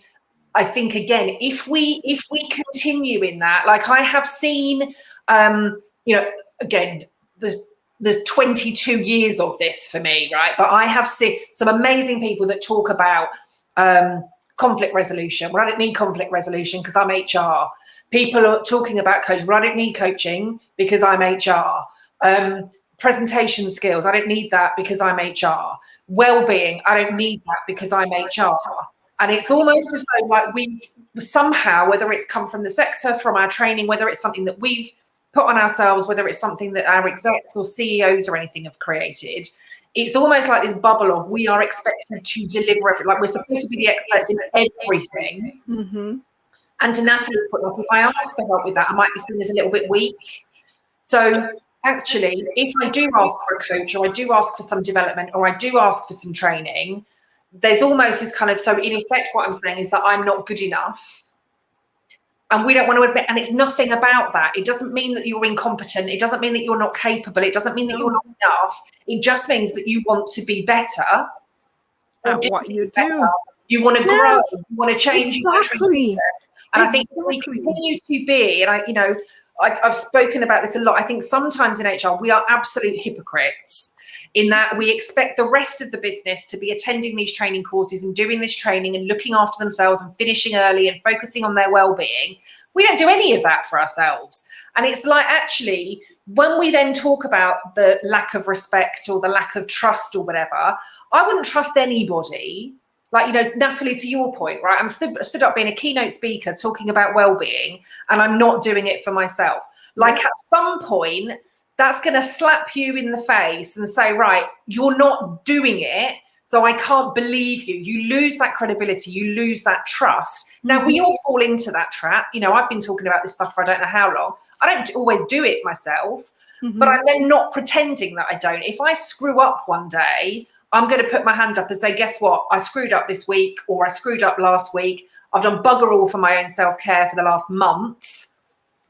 I think, again, if we continue in that, like I have seen, you know, again, there's 22 years of this for me, right? But I have seen some amazing people that talk about conflict resolution. Well, I don't need conflict resolution because I'm HR. People are talking about coaching. Well, I don't need coaching because I'm HR. Presentation skills, I don't need that because I'm HR. Well-being, I don't need that because I'm HR. And it's almost as though like we somehow, whether it's come from the sector, from our training, whether it's something that we've put on ourselves, whether it's something that our execs or CEOs or anything have created, it's almost like this bubble of we are expected to deliver everything. Like we're supposed to be the experts in everything. And to Natalie's point, like if I ask for help with that, I might be seen as a little bit weak. So actually, if I do ask for a coach, or I do ask for some development, or I do ask for some training, there's almost this kind of, so in effect, what I'm saying is that I'm not good enough. And we don't want to admit, and it's nothing about that. It doesn't mean that you're incompetent. It doesn't mean that you're not capable. It doesn't mean that you're not enough. It just means that you want to be better at what you do. You want to grow. You want to change. Exactly. And I think we continue to be, and you know, I've spoken about this a lot. I think sometimes in HR, we are absolute hypocrites in that we expect the rest of the business to be attending these training courses and doing this training and looking after themselves and finishing early and focusing on their well-being. We don't do any of that for ourselves. And it's like, actually, when we then talk about the lack of respect or the lack of trust or whatever, I wouldn't trust anybody. Like, you know, Natalie, to your point, right? I'm stood up being a keynote speaker talking about well-being, and I'm not doing it for myself. Like at some point, that's going to slap you in the face and say, right, you're not doing it, so I can't believe you. You lose that credibility. You lose that trust. Now, we all fall into that trap. You know, I've been talking about this stuff for I don't know how long. I don't always do it myself, but I'm then not pretending that I don't. If I screw up one day, I'm going to put my hand up and say, guess what? I screwed up this week, or I screwed up last week. I've done bugger all for my own self-care for the last month,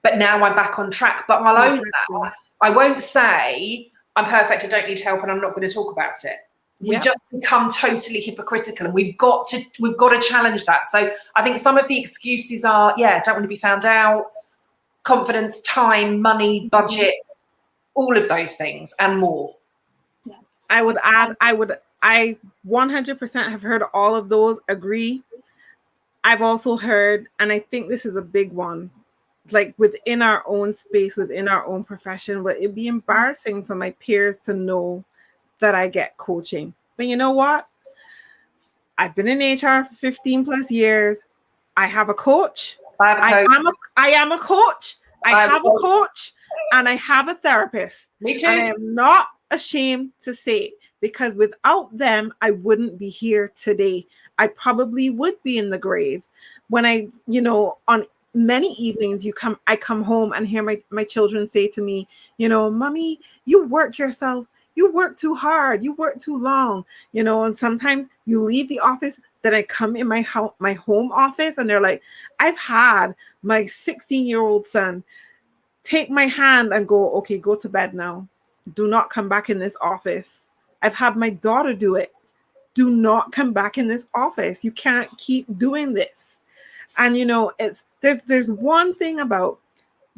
but now I'm back on track. But I'll own that. I won't say I'm perfect, I don't need help, and I'm not going to talk about it. We just become totally hypocritical, and we've got to challenge that. So I think some of the excuses are, don't want to be found out, confidence, time, money, budget, all of those things and more. I would add, I 100% have heard all of those, agree. I've also heard, and I think this is a big one, like within our own space, within our own profession, but it'd be embarrassing for my peers to know that I get coaching. But you know what? I've been in HR for 15 plus years. I have a coach. I am a coach. I have a coach, and I have a therapist. Me too. And I am not ashamed to say it, because without them, I wouldn't be here today. I probably would be in the grave. When I, you know, on many evenings I come home and hear my children say to me, you know, Mommy, you work yourself. You work too hard. You work too long, you know, and sometimes you leave the office, then I come in my home office, and they're like, I've had my 16-year-old son take my hand and go, okay, go to bed now. Do not come back in this office. I've had my daughter do it. Do not come back in this office. You can't keep doing this. And, you know, there's one thing about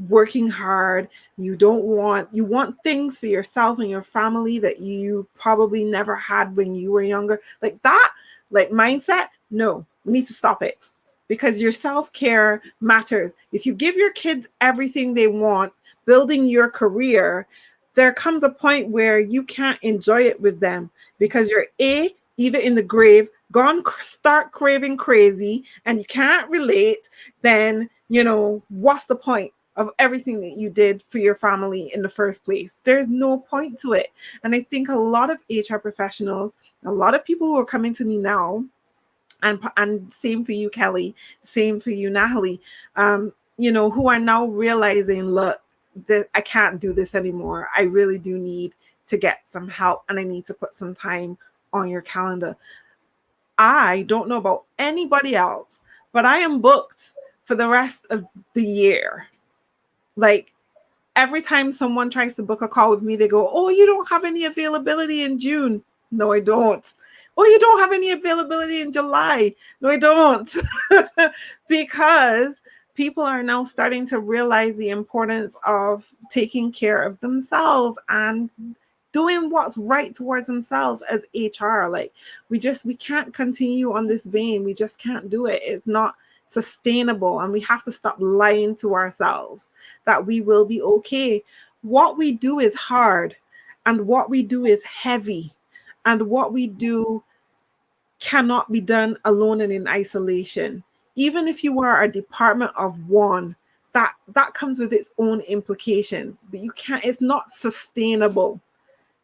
working hard. You want things for yourself and your family that you probably never had when you were younger. Like that, like mindset, no, we need to stop it, because your self-care matters. If you give your kids everything they want, building your career, there comes a point where you can't enjoy it with them, because you're either in the grave, start craving crazy, and you can't relate, then what's the point of everything that you did for your family in the first place? There's no point to it. And I think a lot of HR professionals, a lot of people who are coming to me now, and same for you, Kelly, same for you, Natalie, who are now realizing, look, I can't do this anymore. I really do need to get some help, and I need to put some time on your calendar. I don't know about anybody else, but I am booked for the rest of the year. Like, every time someone tries to book a call with me, they go, "Oh, you don't have any availability in June." No, I don't. "Oh, you don't have any availability in July." No, I don't. Because people are now starting to realize the importance of taking care of themselves and doing what's right towards themselves as HR. Like, we can't continue on this vein. We just can't do it. It's not sustainable, and we have to stop lying to ourselves that we will be okay. What we do is hard, and what we do is heavy, and what we do cannot be done alone and in isolation. Even if you are a department of one, that comes with its own implications, but you can't, it's not sustainable.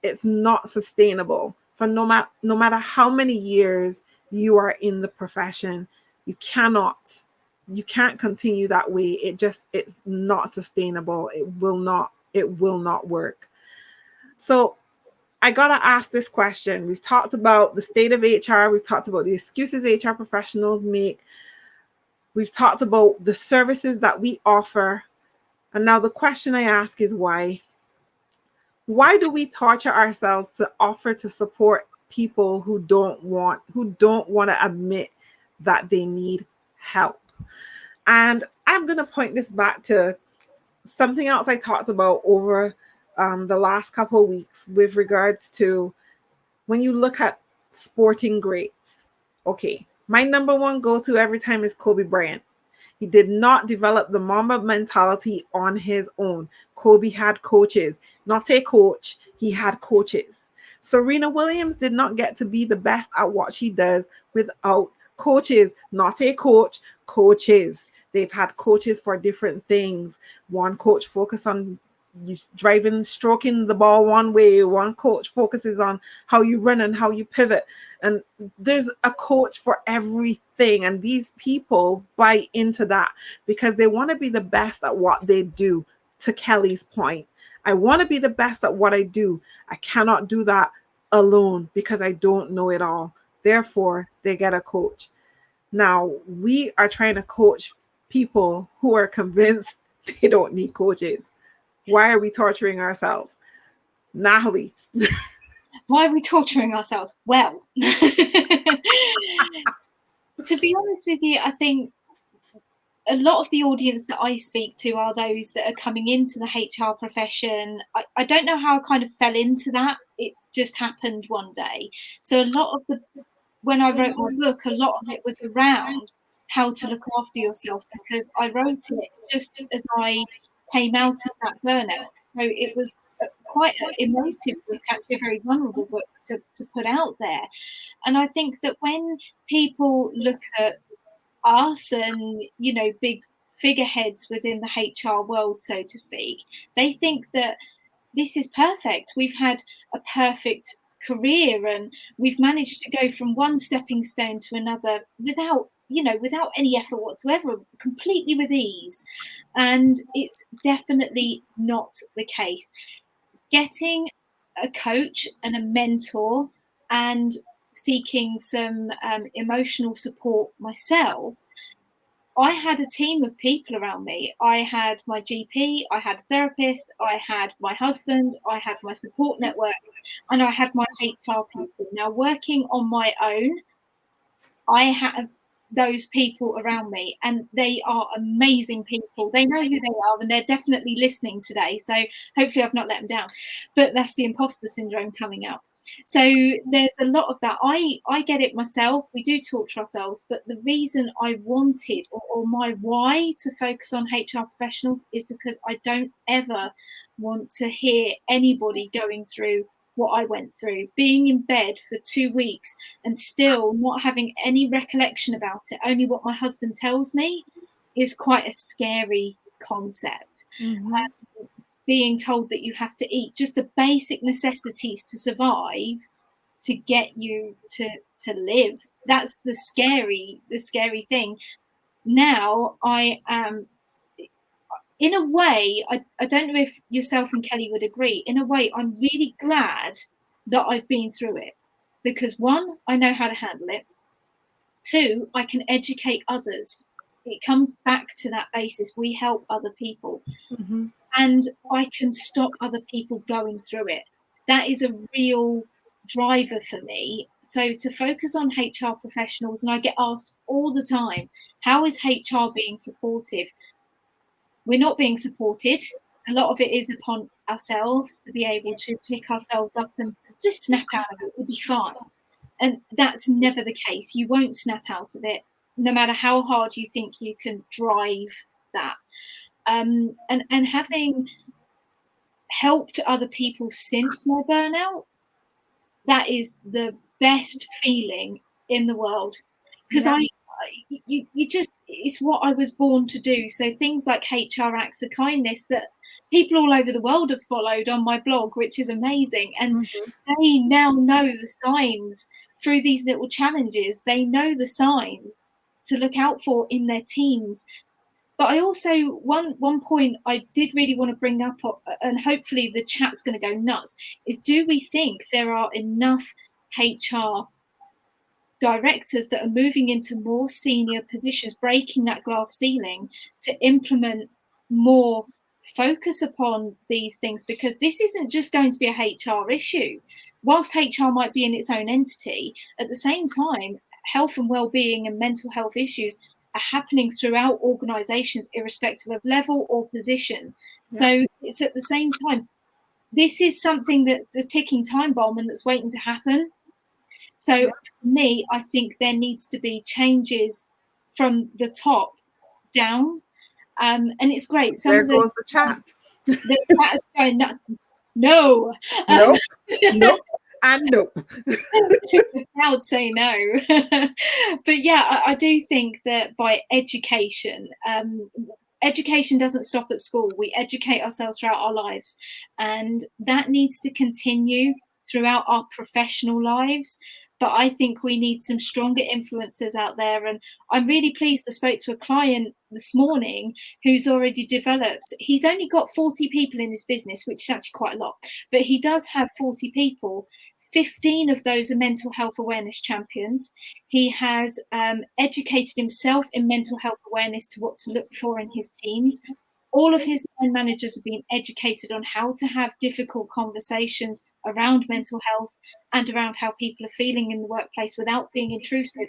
It's not sustainable for no matter how many years you are in the profession. You can't continue that way. It's not sustainable. It will not work. So I gotta ask this question. We've talked about the state of HR. We've talked about the excuses HR professionals make. We've talked about the services that we offer. And now the question I ask is why? Why do we torture ourselves to offer to support people who don't want to admit that they need help? And I'm going to point this back to something else I talked about over the last couple of weeks with regards to when you look at sporting greats. Okay, my number one go-to every time is Kobe Bryant. He did not develop the Mamba mentality on his own. Kobe had coaches, not a coach. He had coaches. Serena Williams did not get to be the best at what she does without coaches, not a coach, coaches. They've had coaches for different things. One coach focused on you driving, stroking the ball one way. One coach focuses on how you run and how you pivot. And there's a coach for everything. And these people buy into that because they want to be the best at what they do. To Kelly's point, I want to be the best at what I do. I cannot do that alone because I don't know it all. Therefore, they get a coach. Now, we are trying to coach people who are convinced they don't need coaches. Why are we torturing ourselves? Natalie. Why are we torturing ourselves? Well, to be honest with you, I think a lot of the audience that I speak to are those that are coming into the HR profession. I don't know how I kind of fell into that. It just happened one day. So a lot of when I wrote my book, a lot of it was around how to look after yourself, because I wrote it just as I came out of that burnout. So it was quite an emotive book, actually a very vulnerable book to put out there. And I think that when people look at us and, big figureheads within the HR world, so to speak, they think that this is perfect. We've had a perfect career and we've managed to go from one stepping stone to another without any effort whatsoever, completely with ease. And it's definitely not the case. Getting a coach and a mentor and seeking some emotional support myself, I had a team of people around me. I had my GP, I had a therapist, I had my husband, I had my support network, and I had my HR people. Now, working on my own, I have those people around me, and they are amazing people. They know who they are, and they're definitely listening today. So hopefully I've not let them down. But that's the imposter syndrome coming out. So there's a lot of that. I get it myself. We do torture ourselves, but the reason I wanted or my why to focus on HR professionals is because I don't ever want to hear anybody going through what I went through, being in bed for 2 weeks and still not having any recollection about it, only what my husband tells me. is quite a scary concept. Being told that you have to eat just the basic necessities to survive, to get you to live, that's the scary thing. Now I am, in a way, I don't know if yourself and Kelly would agree, in a way I'm really glad that I've been through it, because one, I know how to handle it. Two, I can educate others. It comes back to that basis. We help other people. And I can stop other people going through it. That is a real driver for me. So to focus on HR professionals, and I get asked all the time, how is HR being supportive? We're not being supported. A lot of it is upon ourselves to be able to pick ourselves up and just snap out of it. We'll be fine. And that's never the case. You won't snap out of it, no matter how hard you think you can drive that. And having helped other people since my burnout, that is the best feeling in the world, because you just, it's what I was born to do. So things like HR Acts of Kindness that people all over the world have followed on my blog, which is amazing, and they now know the signs through these little challenges. They know the signs to look out for in their teams. But I also, one point I did really want to bring up, and hopefully the chat's going to go nuts, is do we think there are enough HR directors that are moving into more senior positions, breaking that glass ceiling, to implement more focus upon these things? Because this isn't just going to be a HR issue. Whilst HR might be in its own entity, at the same time, health and well-being and mental health issues are happening throughout organizations, irrespective of level or position. So it's at the same time, this is something that's a ticking time bomb and that's waiting to happen. So for me, I think there needs to be changes from the top down. And it's great. There goes the chat. The chat is going nuts. No. Nope. Nope. And nope. I would say no. But yeah, I do think that by education, education doesn't stop at school. We educate ourselves throughout our lives, and that needs to continue throughout our professional lives. But I think we need some stronger influencers out there. And I'm really pleased I spoke to a client this morning who's already developed. He's only got 40 people in his business, which is actually quite a lot. But he does have 40 people. 15 of those are mental health awareness champions. He has educated himself in mental health awareness to what to look for in his teams. All of his line managers have been educated on how to have difficult conversations around mental health and around how people are feeling in the workplace without being intrusive.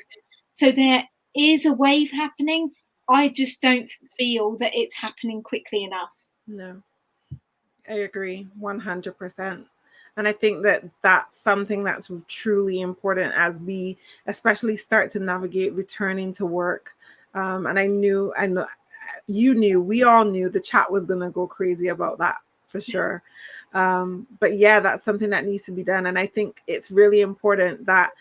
So there is a wave happening. I just don't feel that it's happening quickly enough. No, I agree 100%. And I think that that's something that's truly important as we especially start to navigate returning to work. And I know you knew, we all knew the chat was going to go crazy about that for sure. But yeah, that's something that needs to be done. And I think it's really important that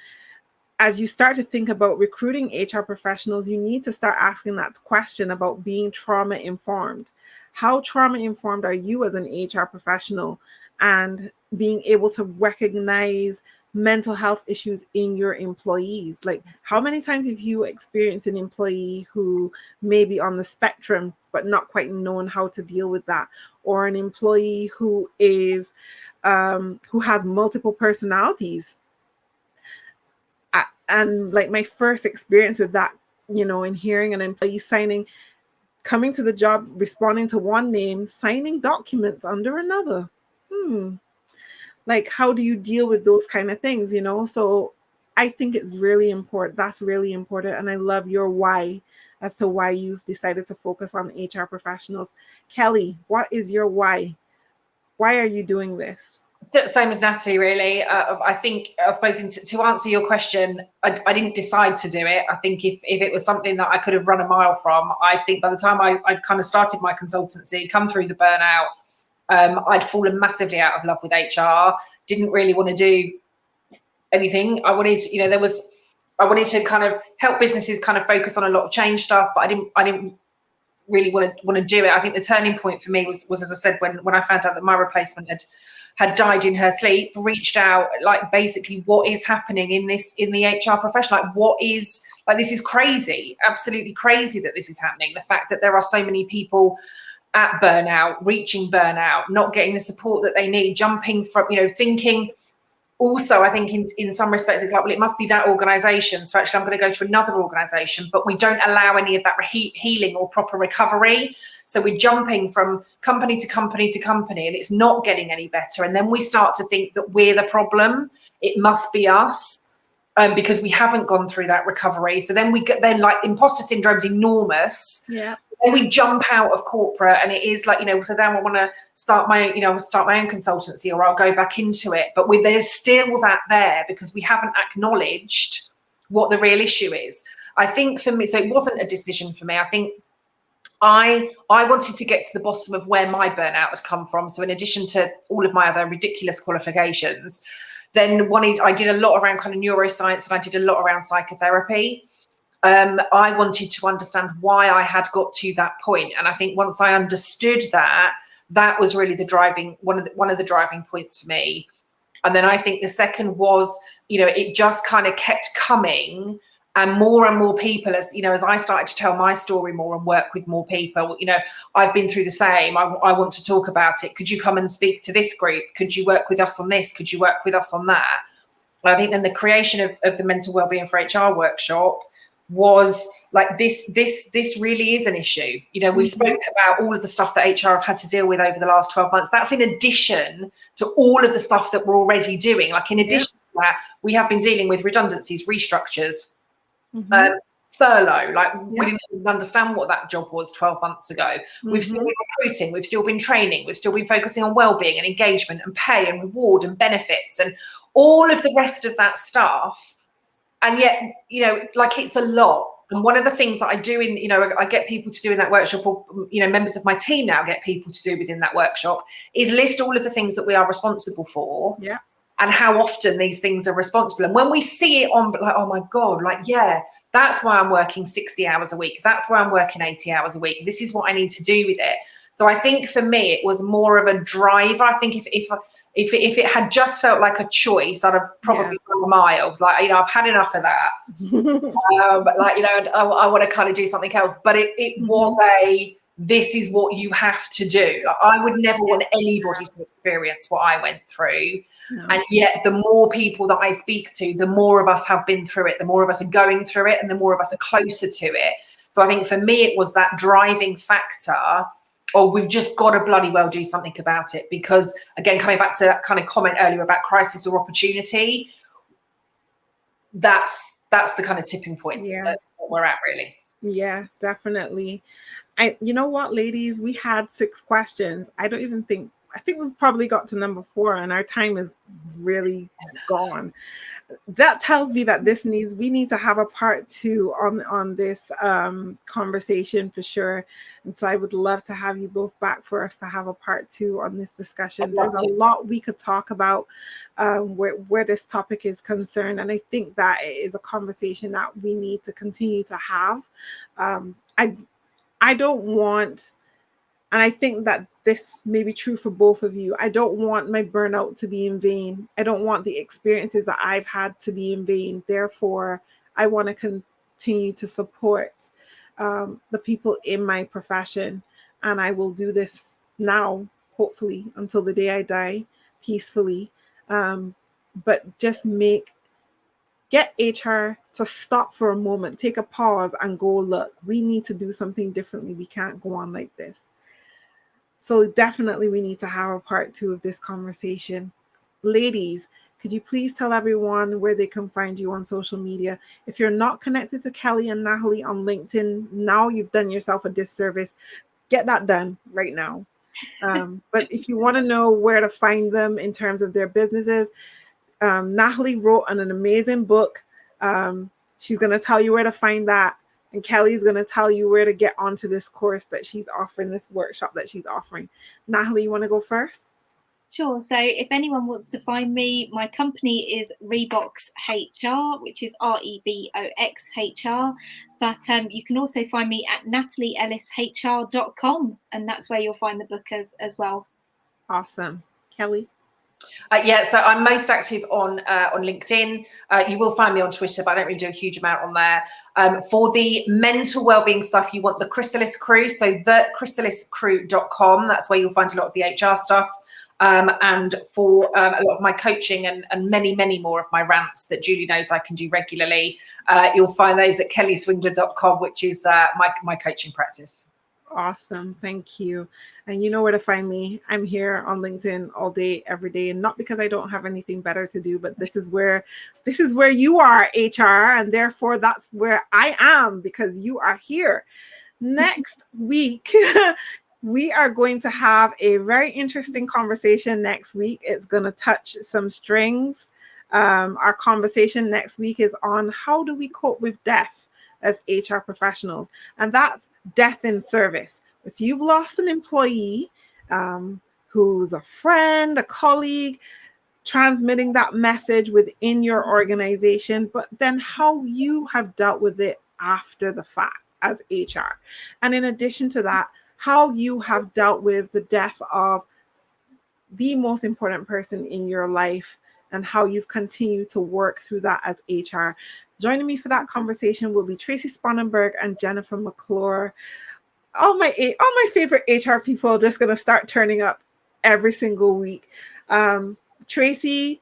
as you start to think about recruiting HR professionals, you need to start asking that question about being trauma informed. How trauma informed are you as an HR professional, and being able to recognize mental health issues in your employees? Like, how many times have you experienced an employee who may be on the spectrum but not quite knowing how to deal with that, or an employee who is who has multiple personalities? And like, my first experience with that, in hearing an employee coming to the job, responding to one name, signing documents under another. Like, how do you deal with those kind of things, So I think it's really important. That's really important. And I love your why as to why you've decided to focus on HR professionals. Kelly, what is your why? Why are you doing this? Same as Natalie, really. I suppose to answer your question, I didn't decide to do it. I think if it was something that I could have run a mile from, I think by the time I'd kind of started my consultancy, come through the burnout, I'd fallen massively out of love with HR, didn't really want to do anything. I wanted to kind of help businesses kind of focus on a lot of change stuff, but I didn't really want to do it. I think the turning point for me was as I said, when I found out that my replacement had died in her sleep, reached out, like, basically, what is happening in the HR profession? Like, what is, like, this is crazy, absolutely crazy that this is happening. The fact that there are so many people at burnout, reaching burnout, not getting the support that they need, jumping from, thinking. Also, I think in some respects, it's like, well, it must be that organisation, so actually I'm going to go to another organisation, but we don't allow any of that healing or proper recovery. So we're jumping from company to company to company, and it's not getting any better. And then we start to think that we're the problem. It must be us, because we haven't gone through that recovery. So then like, imposter syndrome's enormous. Yeah. Then we jump out of corporate, and it is like, so then I want to start my own consultancy, or I'll go back into it. But there's still that there, because we haven't acknowledged what the real issue is. I think for me, so it wasn't a decision for me. I think I wanted to get to the bottom of where my burnout had come from. So in addition to all of my other ridiculous qualifications, then I did a lot around kind of neuroscience, and I did a lot around psychotherapy. I wanted to understand why I had got to that point. And I think once I understood that was really one of the driving points for me. And then I think the second was, it just kind of kept coming, and more people, as I started to tell my story more and work with more people, I've been through the same. I want to talk about it. Could you come and speak to this group? Could you work with us on this? Could you work with us on that? And I think then the creation of the Mental Wellbeing for HR workshop was like, this really is an issue. We've spoken about all of the stuff that HR have had to deal with over the last 12 months. That's in addition to all of the stuff that we're already doing. Like, in addition to that, we have been dealing with redundancies, restructures, furlough. Like, we didn't even understand what that job was 12 months ago. We've still been recruiting, we've still been training, we've still been focusing on wellbeing and engagement and pay and reward and benefits and all of the rest of that stuff. And yet, like, it's a lot. And one of the things that I do I get people to do in that workshop, or, members of my team now get people to do within that workshop, is list all of the things that we are responsible for. Yeah. And how often these things are responsible. And when we see it on, like, oh my God, like, yeah, that's why I'm working 60 hours a week. That's why I'm working 80 hours a week. This is what I need to do with it. So I think for me, it was more of a driver. I think if it had just felt like a choice, I'd have probably gone miles. Like, I've had enough of that. I want to kind of do something else. But it was this is what you have to do. Like, I would never want anybody to experience what I went through. No. And yet the more people that I speak to, the more of us have been through it, the more of us are going through it, and the more of us are closer to it. So I think for me, it was that driving factor, or we've just got to bloody well do something about it. Because, again, coming back to that kind of comment earlier about crisis or opportunity, that's the kind of tipping point that we're at, really. Yeah, definitely. You know what, ladies, we had 6 questions. I think we've probably got to number 4, and our time is really gone. That tells me that we need to have a part 2 on this conversation for sure. And so I would love to have you both back for us to have a part 2 on this discussion. There's a lot we could talk about where this topic is concerned. And I think that it is a conversation that we need to continue to have. I don't want, and I think that this may be true for both of you, I don't want my burnout to be in vain. I don't want the experiences that I've had to be in vain. Therefore, I want to continue to support the people in my profession. And I will do this now, hopefully, until the day I die, peacefully. But just get HR to stop for a moment, take a pause and go, look, we need to do something differently. We can't go on like this. So definitely we need to have a part 2 of this conversation. Ladies, could you please tell everyone where they can find you on social media? If you're not connected to Kelly and Natalie on LinkedIn, now you've done yourself a disservice. Get that done right now. But if you want to know where to find them in terms of their businesses, Natalie wrote an amazing book. She's going to tell you where to find that. And Kelly's going to tell you where to get onto this course that she's offering, this workshop that she's offering. Natalie, you want to go first? Sure. So if anyone wants to find me, my company is Rebox HR, which is REBOX HR. But you can also find me at natalieellishr.com, and that's where you'll find the book as well. Awesome. Kelly? Yeah, so I'm most active on LinkedIn. You will find me on Twitter, but I don't really do a huge amount on there. For the mental wellbeing stuff, you want the Chrysalis Crew, so thechrysaliscrew.com. That's where you'll find a lot of the HR stuff. And for a lot of my coaching and many, many more of my rants that Julie knows I can do regularly, you'll find those at kellyswingler.com, which is my coaching practice. Awesome. Thank you. And you know where to find me. I'm here on LinkedIn all day, every day. And not because I don't have anything better to do, but this is where you are, HR. And therefore that's where I am, because you are here. Next week, we are going to have a very interesting conversation next week. It's going to touch some strings. Our conversation next week is on how do we cope with death as HR professionals. And that's death in service. If you've lost an employee who's a friend, a colleague, transmitting that message within your organization, but then how you have dealt with it after the fact as HR. And in addition to that, how you have dealt with the death of the most important person in your life and how you've continued to work through that as HR. Joining me for that conversation will be Tracy Spanenberg and Jennifer McClure. All my favorite HR people are just going to start turning up every single week. Tracy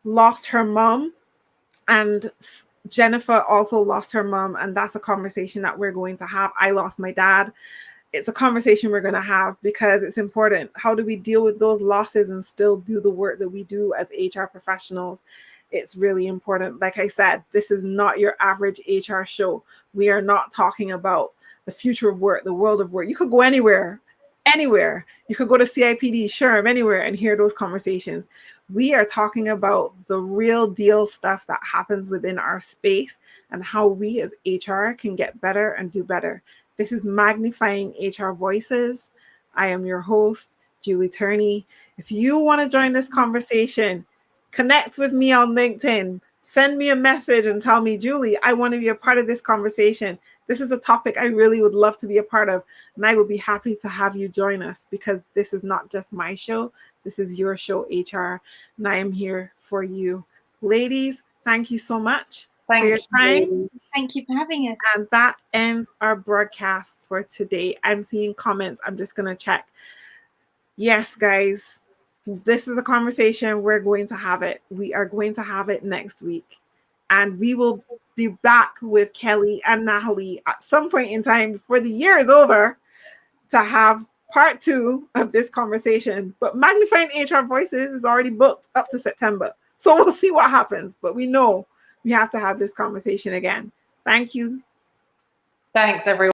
lost her mom, and Jennifer also lost her mom, and that's a conversation that we're going to have. I lost my dad. It's a conversation we're going to have because it's important. How do we deal with those losses and still do the work that we do as HR professionals? It's really important. Like I said, this is not your average HR show. We are not talking about the future of work, the world of work. You could go anywhere. You could go to CIPD, SHRM, anywhere, and hear those conversations. We are talking about the real deal stuff that happens within our space and how we as HR can get better and do better. This is Magnifying HR Voices. I am your host, Julie Turney. If you want to join this conversation, connect with me on LinkedIn. Send me a message and tell me, Julie, I want to be a part of this conversation. This is a topic I really would love to be a part of. And I would be happy to have you join us, because this is not just my show. This is your show, HR. And I am here for you. Ladies, thank you so much for your time. Thank you for having us. And that ends our broadcast for today. I'm seeing comments. I'm just going to check. Yes, guys, this is a conversation. We're going to have it. We are going to have it next week. And we will be back with Kelly and Natalie at some point in time before the year is over to have part 2 of this conversation. But Magnifying HR Voices is already booked up to September. So we'll see what happens. But we know we have to have this conversation again. Thank you. Thanks, everyone.